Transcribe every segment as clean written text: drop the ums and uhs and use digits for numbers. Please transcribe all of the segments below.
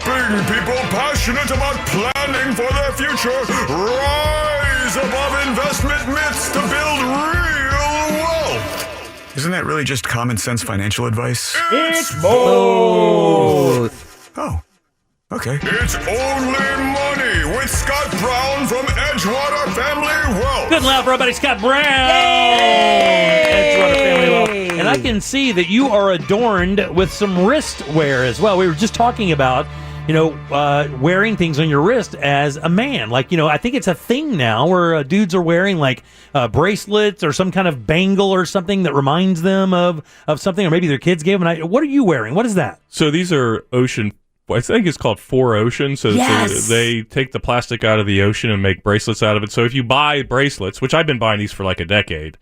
helping people passionate about planning for their future rise above investment myths to build real wealth. Isn't that really just common sense financial advice? It's both. Oh, okay. It's only money with Scott Brown from Edgewater Family Wealth. Good and loud for everybody, Scott Brown. Yay! Edgewater Family Wealth. And I can see that you are adorned with some wrist wear as well. We were just talking about, wearing things on your wrist as a man. Like, I think it's a thing now where dudes are wearing like bracelets or some kind of bangle or something that reminds them of something, or maybe their kids gave them. What are you wearing? What is that? So these are ocean. I think it's called 4Ocean. So they take the plastic out of the ocean and make bracelets out of it. So if you buy bracelets, which I've been buying these for like a decade,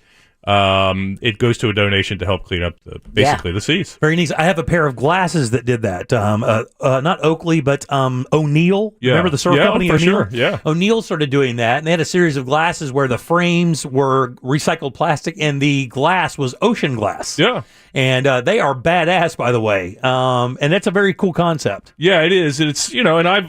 it goes to a donation to help clean up the seas. Very neat. I have a pair of glasses that did that. Not Oakley, but O'Neill. Yeah. Remember the surf company? For O'Neill? sure. Yeah. O'Neill started doing that, and they had a series of glasses where the frames were recycled plastic and the glass was ocean glass. Yeah. And they are badass, by the way. And that's a very cool concept. Yeah, it is. It's and I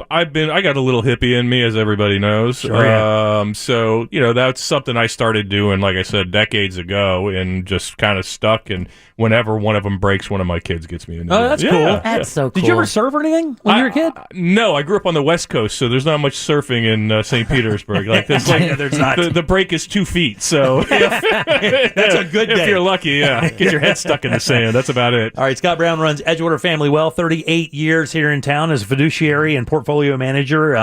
got a little hippie in me, as everybody knows. Sure, yeah. So that's something I started doing, like I said, decades ago, and just kind of stuck. And whenever one of them breaks, one of my kids gets me into it. Oh, that's cool. That's so cool. Did you ever surf or anything when you were a kid? No, I grew up on the West Coast, so there's not much surfing in St. Petersburg. Like this, there's not. The break is 2 feet, so That's a good day. If you're lucky, yeah, get your head stuck in the sand. That's about it. All right, Scott Brown runs Edgewater Family Wealth, 38 years here in town as a fiduciary and portfolio manager.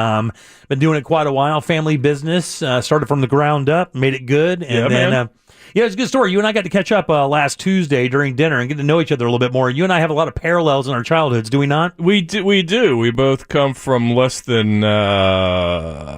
Been doing it quite a while. Family business, started from the ground up, made it good, and then. It's a good story. You and I got to catch up last Tuesday during dinner and get to know each other a little bit more. You and I have a lot of parallels in our childhoods, do we not? We do. We both come from less than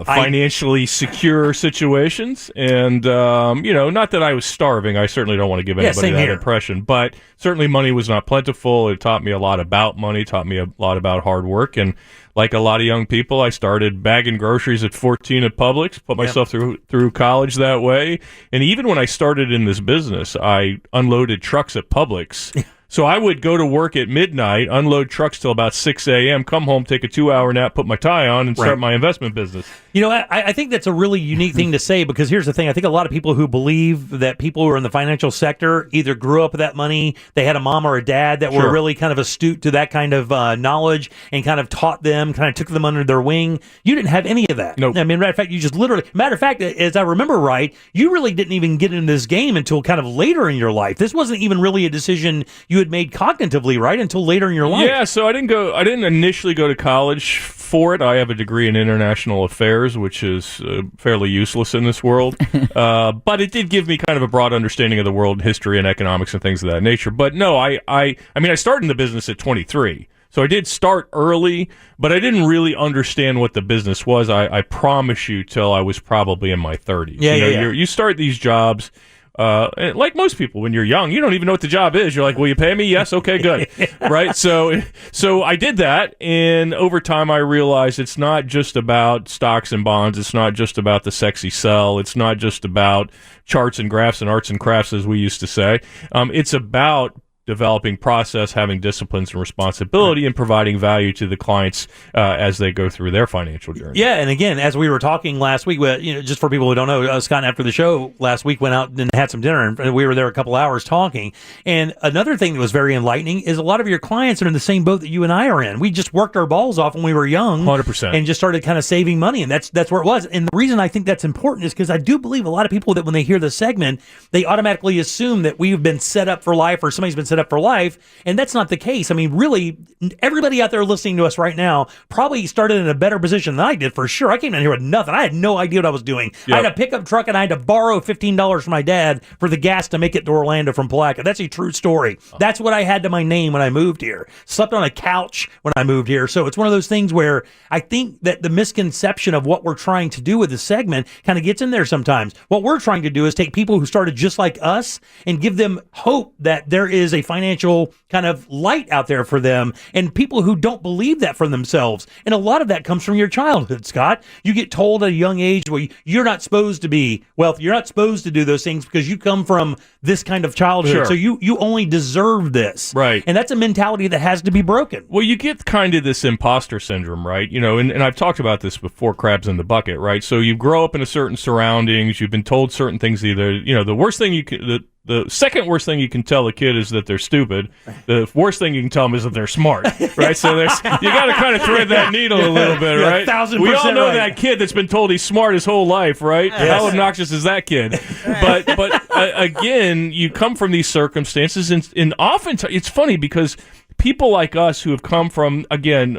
financially secure situations, and not that I was starving. I certainly don't want to give anybody that impression, but certainly money was not plentiful. It taught me a lot about money, taught me a lot about hard work, and like a lot of young people, I started bagging groceries at 14 at Publix, put myself through college that way. And even when I started in this business, I unloaded trucks at Publix. So I would go to work at midnight, unload trucks till about 6 a.m., come home, take a 2-hour nap, put my tie on, and start my investment business. I think that's a really unique thing to say, because here's the thing. I think a lot of people who believe that people who are in the financial sector either grew up with that money, they had a mom or a dad that were really kind of astute to that kind of knowledge and kind of taught them, kind of took them under their wing. You didn't have any of that. Nope. I mean, matter of fact, as I remember right, you really didn't even get into this game until kind of later in your life. This wasn't even really a decision you had made cognitively, right, until later in your life. Yeah, so I didn't initially go to college for it. I have a degree in international affairs, which is fairly useless in this world. But it did give me kind of a broad understanding of the world, history and economics and things of that nature. But no, I started in the business at 23. So I did start early, but I didn't really understand what the business was. I promise you, till I was probably in my 30s. You start these jobs. Like most people, when you're young, you don't even know what the job is. You're like, will you pay me? Yes. Okay, good. Right. So I did that. And over time, I realized it's not just about stocks and bonds. It's not just about the sexy sell. It's not just about charts and graphs and arts and crafts, as we used to say. It's about developing process, having disciplines and responsibility, and providing value to the clients as they go through their financial journey. Yeah, and again, as we were talking last week, just for people who don't know, Scott, after the show last week, went out and had some dinner, and we were there a couple hours talking. And another thing that was very enlightening is a lot of your clients are in the same boat that you and I are in. We just worked our balls off when we were young, 100%, and just started kind of saving money, and that's where it was. And the reason I think that's important is because I do believe a lot of people that when they hear the segment, they automatically assume that we've been set up for life, or somebody's been set up for life, and that's not the case. I mean, really, everybody out there listening to us right now probably started in a better position than I did, for sure. I came down here with nothing. I had no idea what I was doing. Yep. I had a pickup truck, and I had to borrow $15 from my dad for the gas to make it to Orlando from Palatka. That's a true story. That's what I had to my name when I moved here. Slept on a couch when I moved here. So it's one of those things where I think that the misconception of what we're trying to do with the segment kind of gets in there sometimes. What we're trying to do is take people who started just like us and give them hope that there is a financial kind of light out there for them, and people who don't believe that for themselves. And a lot of that comes from your childhood, Scott. You get told at a young age where you're not supposed to be wealthy. You're not supposed to do those things because you come from this kind of childhood. Sure. So you only deserve this. Right. And that's a mentality that has to be broken. Well, you get kind of this imposter syndrome, right? And I've talked about this before, crabs in the bucket, right? So you grow up in a certain surroundings, you've been told certain things, either, the worst thing you can, the second worst thing you can tell a kid is that they're stupid. The worst thing you can tell them is that they're smart, right? So you got to kind of thread that needle a little bit, right? 1,000% we all know right. that kid that's been told he's smart his whole life, right? Yes. How obnoxious is that kid? But again, you come from these circumstances, and often it's funny because people like us who have come from, again,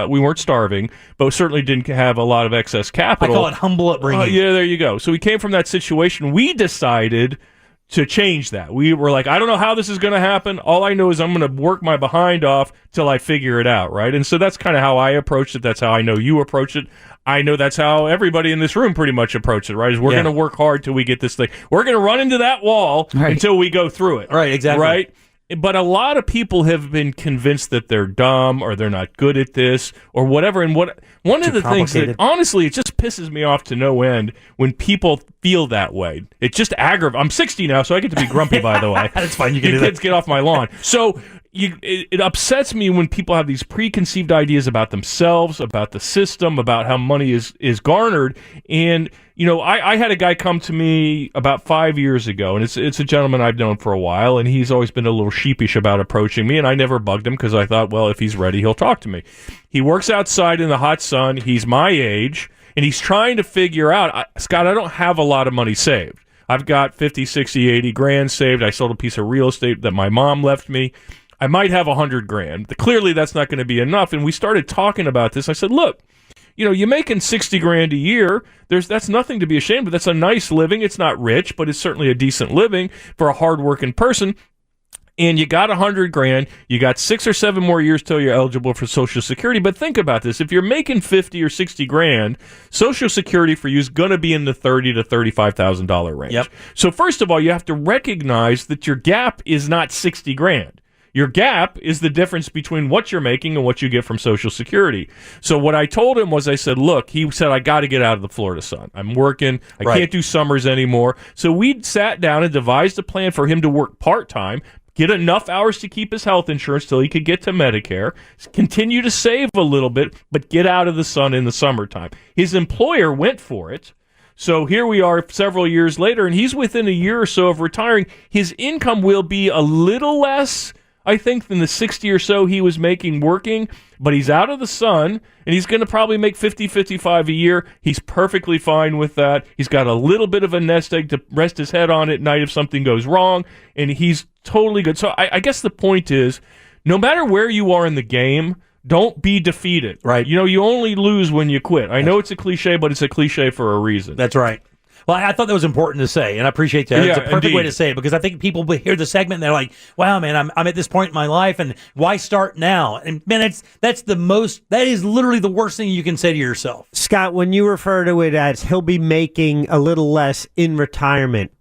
we weren't starving, but certainly didn't have a lot of excess capital. I call it humble upbringing. Yeah, there you go. So we came from that situation. We decided to change that. We were like, I don't know how this is going to happen. All I know is I'm going to work my behind off till I figure it out, right? And so that's kind of how I approached it. That's how I know you approach it. I know that's how everybody in this room pretty much approached it, right? Is we're going to work hard till we get this thing. We're going to run into that wall until we go through it. Right, exactly. Right? But a lot of people have been convinced that they're dumb or they're not good at this or whatever. And one of the things that, honestly, it just pisses me off to no end when people feel that way. It just aggravates. I'm 60 now, so I get to be grumpy, by the way. That's fine. You can do kids that. get off my lawn. So it upsets me when people have these preconceived ideas about themselves, about the system, about how money is garnered. And I had a guy come to me about 5 years ago, and it's a gentleman I've known for a while, and he's always been a little sheepish about approaching me, and I never bugged him because I thought, well, if he's ready, he'll talk to me. He works outside in the hot sun. He's my age, and he's trying to figure out, Scott, I don't have a lot of money saved. I've got 50, 60, 80 grand saved. I sold a piece of real estate that my mom left me. I might have 100 grand. Clearly, that's not going to be enough. And we started talking about this. I said, look, you're making 60 grand a year. That's nothing to be ashamed of. That's a nice living. It's not rich, but it's certainly a decent living for a hardworking person. And you got 100 grand. You got 6 or 7 more years till you're eligible for Social Security. But think about this. If you're making 50 or 60 grand, Social Security for you is going to be in the $30,000 to $35,000 range. Yep. So first of all, you have to recognize that your gap is not 60 grand. Your gap is the difference between what you're making and what you get from Social Security. So what I told him was, I said, look, he said, I got to get out of the Florida sun. I'm working. I can't do summers anymore. So we sat down and devised a plan for him to work part-time, get enough hours to keep his health insurance till he could get to Medicare, continue to save a little bit, but get out of the sun in the summertime. His employer went for it. So here we are several years later, and he's within a year or so of retiring. His income will be a little less, I think, than the 60 or so he was making working, but he's out of the sun, and he's going to probably make 50, 55 a year. He's perfectly fine with that. He's got a little bit of a nest egg to rest his head on at night if something goes wrong, and he's totally good. So I guess the point is, no matter where you are in the game, don't be defeated. Right. You only lose when you quit. I know it's a cliche, but it's a cliche for a reason. That's right. Well, I thought that was important to say, and I appreciate that. It's a perfect way to say it, because I think people hear the segment and they're like, wow, man, I'm at this point in my life, and why start now? And man, that is literally the worst thing you can say to yourself. Scott, when you refer to it as he'll be making a little less in retirement,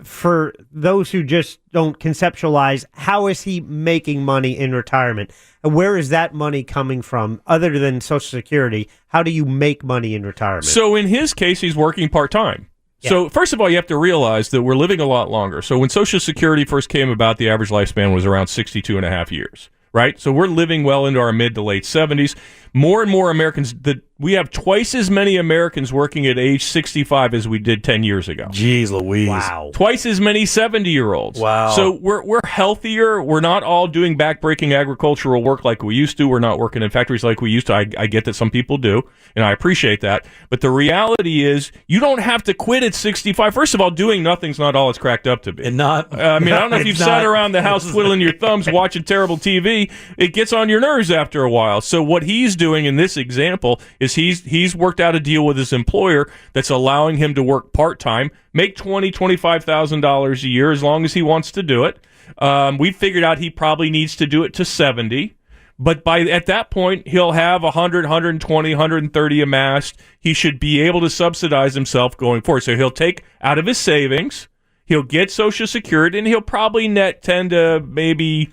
for those who just don't conceptualize, how is he making money in retirement? And where is that money coming from other than Social Security? How do you make money in retirement? So in his case, he's working part-time. Yeah. So first of all, you have to realize that we're living a lot longer. So when Social Security first came about, the average lifespan was around 62 and a half years, right? So we're living well into our mid to late 70s. More and more Americans, we have twice as many Americans working at age 65 as we did 10 years ago. Jeez Louise. Wow. Twice as many 70-year-olds. Wow. So we're healthier. We're not all doing backbreaking agricultural work like we used to. We're not working in factories like we used to. I get that some people do, and I appreciate that. But the reality is, you don't have to quit at 65. First of all, doing nothing's not all it's cracked up to be. And not. I don't know if you've sat around the house twiddling your thumbs watching terrible TV. It gets on your nerves after a while. So what he's doing in this example is he's worked out a deal with his employer that's allowing him to work part-time, make $25,000 a year as long as he wants to do it. We figured out he probably needs to do it to 70. But at that point, he'll have 100, 120, 130 amassed. He should be able to subsidize himself going forward. So he'll take out of his savings. He'll get Social Security, and he'll probably net 10 to maybe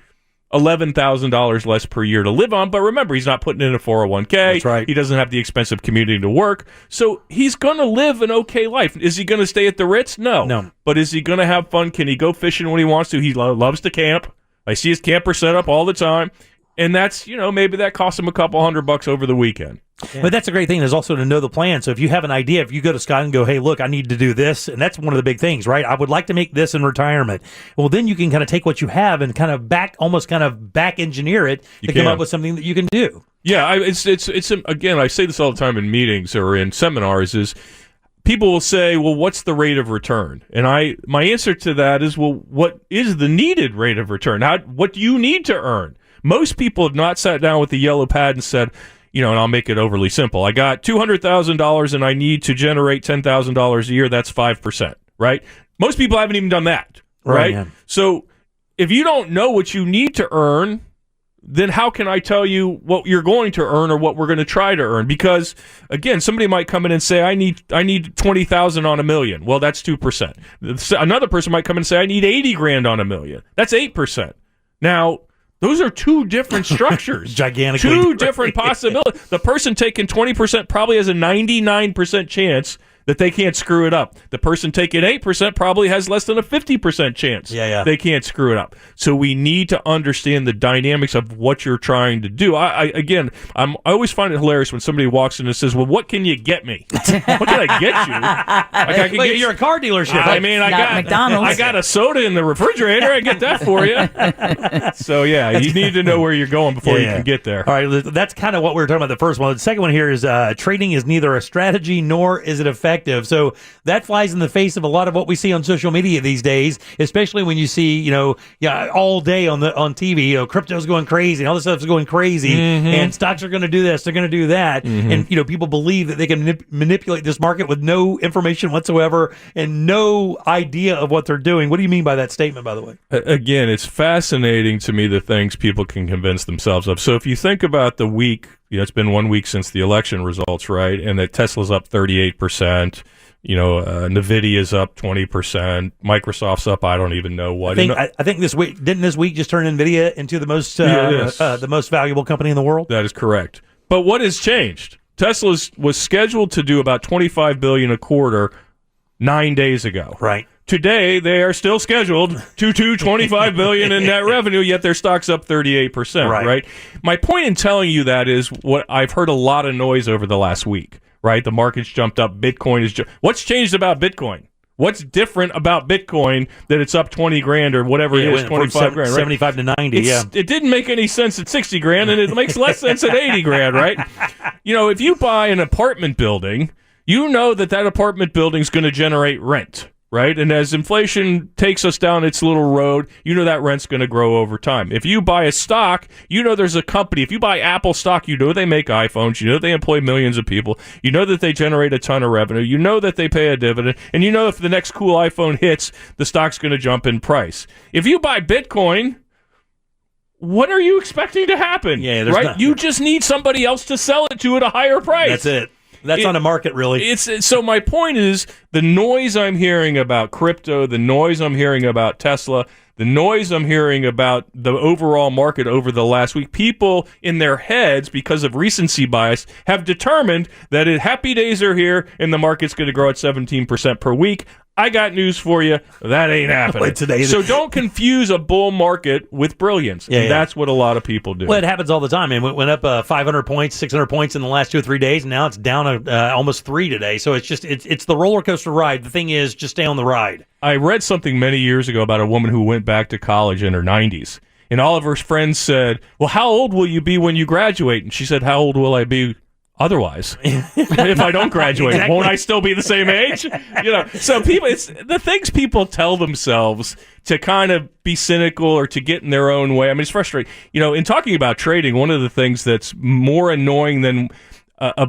$11,000 less per year to live on. But remember, he's not putting in a 401k. That's right. He doesn't have the expensive commuting to work. So he's going to live an okay life. Is he going to stay at the Ritz? No. But is he going to have fun? Can he go fishing when he wants to? He loves to camp. I see his camper set up all the time. And that's, maybe that costs him a couple $100 over the weekend. Yeah. But that's a great thing is also to know the plan. So if you have an idea, if you go to Scott and go, hey, look, I need to do this. And that's one of the big things, right? I would like to make this in retirement. Well, then you can kind of take what you have and kind of back engineer it to come up with something that you can do. Yeah. It's again, I say this all the time in meetings or in seminars is people will say, well, what's the rate of return? And my answer to that is, well, what is the needed rate of return? What do you need to earn? Most people have not sat down with the yellow pad and said, and I'll make it overly simple. I got $200,000 and I need to generate $10,000 a year. That's 5%, right? Most people haven't even done that, right? Yeah. So if you don't know what you need to earn, then how can I tell you what you're going to earn or what we're going to try to earn? Because again, somebody might come in and say, I need 20,000 on $1 million. Well, that's 2%. Another person might come in and say, I need 80 grand on $1 million. That's 8%. Now, those are two different structures. Gigantically two different possibilities. The person taking 20% probably has a 99% chance that they can't screw it up. The person taking 8% probably has less than a 50% chance they can't screw it up. So we need to understand the dynamics of what you're trying to do. I always find it hilarious when somebody walks in and says, well, what can you get me? What can I get you? You're a car dealership. I mean, I got McDonald's. I got a soda in the refrigerator. I get that for you. So, you need to know where you're going before you can get there. All right, that's kind of what we were talking about the first one. The second one here is trading is neither a strategy nor is it effective. So that flies in the face of a lot of what we see on social media these days, especially when you see, all day on TV, crypto's going crazy and all this stuff's going crazy and stocks are going to do this, they're going to do that. And, people believe that they can manipulate this market with no information whatsoever and no idea of what they're doing. What do you mean by that statement, by the way? Again, it's fascinating to me the things people can convince themselves of. So if you think about the week, it's been 1 week since the election results, right? And that Tesla's up 38%. Nvidia's up 20%. Microsoft's up, I don't even know what. I think this week didn't this week just turn Nvidia into the most valuable company in the world? That is correct. But what has changed? Tesla was scheduled to do about $25 billion a quarter 9 days ago. Right. Today, they are still scheduled to do $25 billion in net revenue, yet their stock's up 38%, right? My point in telling you that is what I've heard a lot of noise over the last week, right? The market's jumped up. Bitcoin is what's changed about Bitcoin? What's different about Bitcoin that it's up 20 grand or whatever it is, 25 grand, right? 75 to 90, It didn't make any sense at 60 grand, and it makes less sense at 80 grand, right? If you buy an apartment building, you know that apartment building's going to generate rent. Right? And as inflation takes us down its little road, that rent's going to grow over time. If you buy a stock, there's a company. If you buy Apple stock, they make iPhones. They employ millions of people. That they generate a ton of revenue. That they pay a dividend. And if the next cool iPhone hits, the stock's going to jump in price. If you buy Bitcoin, what are you expecting to happen? Right? You just need somebody else to sell it to at a higher price. That's it. That's on a market, really. So my point is, the noise I'm hearing about crypto, the noise I'm hearing about Tesla, the noise I'm hearing about the overall market over the last week, people in their heads, because of recency bias, have determined that happy days are here and the market's going to grow at 17% per week. I got news for you. That ain't happening. So don't confuse a bull market with brilliance. That's what a lot of people do. Well, it happens all the time. It went up 500 points, 600 points in the last 2 or 3 days, and now it's down almost 3 today. So it's the roller coaster ride. The thing is, just stay on the ride. I read something many years ago about a woman who went back to college in her 90s. And all of her friends said, well, how old will you be when you graduate? And she said, how old will I be otherwise? If I don't graduate, exactly. Won't I still be the same age? So people, it's the things people tell themselves to kind of be cynical or to get in their own way. I mean, it's frustrating. In talking about trading, one of the things that's more annoying than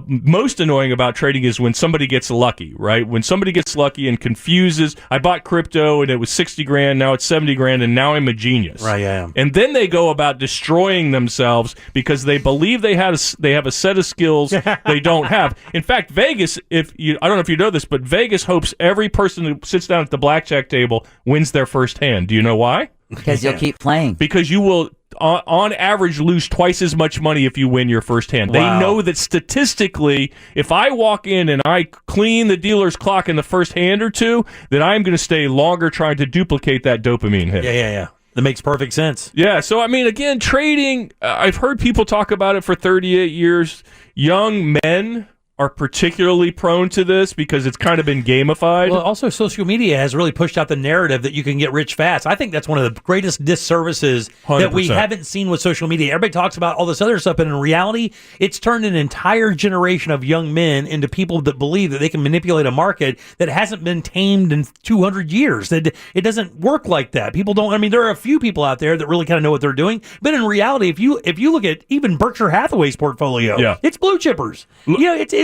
most annoying about trading is when somebody gets lucky, right? When somebody gets lucky and confuses, I bought crypto and it was 60 grand, now it's 70 grand, and now I'm a genius. Right, yeah. And then they go about destroying themselves because they believe they have a set of skills they don't have. In fact, Vegas, I don't know if you know this, but Vegas hopes every person who sits down at the blackjack table wins their first hand. Do you know why? Because you'll keep playing. Because you will, on average, lose twice as much money if you win your first hand. Wow. They know that statistically, if I walk in and I clean the dealer's clock in the first hand or two, that I'm going to stay longer trying to duplicate that dopamine hit. Yeah. That makes perfect sense. Yeah, so I mean, again, trading, I've heard people talk about it for 38 years. Young men are particularly prone to this because it's kind of been gamified. Well, also social media has really pushed out the narrative that you can get rich fast. I think that's one of the greatest disservices 100%. that we haven't seen with social media. Everybody talks about all this other stuff, but in reality, it's turned an entire generation of young men into people that believe that they can manipulate a market that hasn't been tamed in 200 years. That it doesn't work like that. People don't. I mean, there are a few people out there that really kind of know what they're doing, but in reality, if you look at even Berkshire Hathaway's portfolio, it's blue chippers.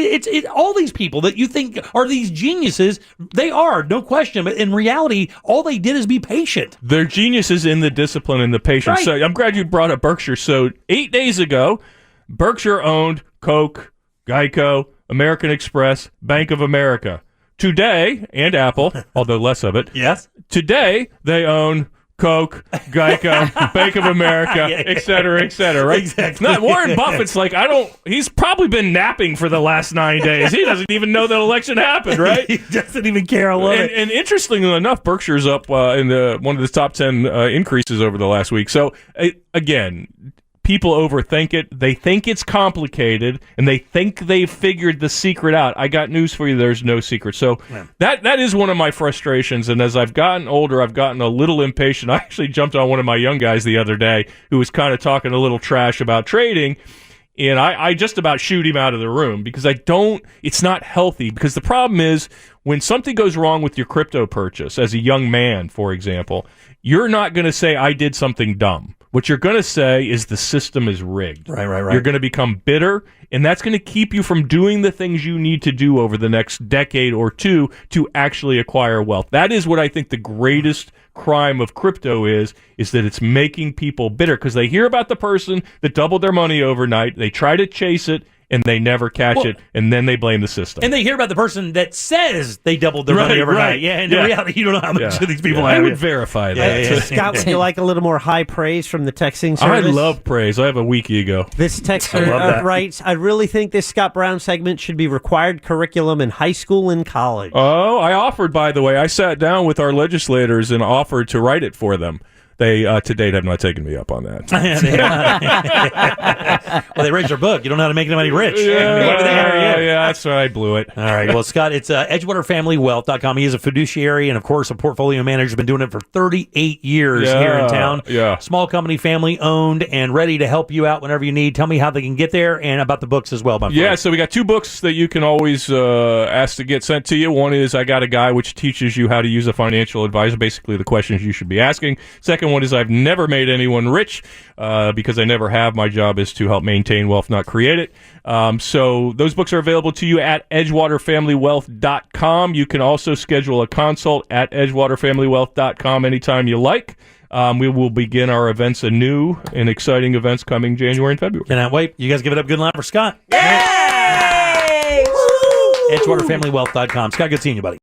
It's all these people that you think are these geniuses. They are, no question. But in reality, all they did is be patient. They're geniuses in the discipline and the patience. Right. So I'm glad you brought up Berkshire. So 8 days ago, Berkshire owned Coke, Geico, American Express, Bank of America. Today, and Apple, although less of it. Yes. Today, they own Coke, Geico, Bank of America, et cetera, right? Exactly. Not Warren Buffett's like, he's probably been napping for the last 9 days. He doesn't even know that election happened, right? He doesn't even care. I love it. And interestingly enough, Berkshire's up in one of the top 10 increases over the last week. So, again, people overthink it. They think it's complicated, and they think they've figured the secret out. I got news for you. There's no secret. So that is one of my frustrations, and as I've gotten older, I've gotten a little impatient. I actually jumped on one of my young guys the other day who was kind of talking a little trash about trading, and I just about shoot him out of the room because it's not healthy. Because the problem is when something goes wrong with your crypto purchase, as a young man, for example, you're not going to say, I did something dumb. What you're going to say is the system is rigged. Right. You're going to become bitter, and that's going to keep you from doing the things you need to do over the next decade or two to actually acquire wealth. That is what I think the greatest crime of crypto is that it's making people bitter because they hear about the person that doubled their money overnight, they try to chase it, and they never catch it, and then they blame the system. And they hear about the person that says they doubled their money overnight. Right. Yeah, and in reality, you don't know how much of these people have. I would verify that. Yeah. Scott, would you like a little more high praise from the texting service? I love praise. I have a weak ego. This texter writes, I really think this Scott Brown segment should be required curriculum in high school and college. Oh, I offered, by the way. I sat down with our legislators and offered to write it for them. They, to date, have not taken me up on that. Well, they raised their book. You don't know how to make anybody rich. Yeah, that's right. I blew it. All right. Well, Scott, it's EdgewaterFamilyWealth.com. He is a fiduciary and, of course, a portfolio manager. He's been doing it for 38 years here in town. Yeah. Small company, family owned, and ready to help you out whenever you need. Tell me how they can get there and about the books as well, my friend. Yeah, so we got 2 books that you can always ask to get sent to you. One is I Got a Guy, which teaches you how to use a financial advisor, basically the questions you should be asking. Second one is I've never made anyone rich because I never have. My job is to help maintain wealth, not create it. So those books are available to you at EdgewaterFamilyWealth.com. You can also schedule a consult at EdgewaterFamilyWealth.com anytime you like. We will begin our events anew and exciting events coming January and February. Cannot wait. You guys give it up. Good line for Scott. Yay! EdgewaterFamilyWealth.com. Scott, good seeing you, buddy.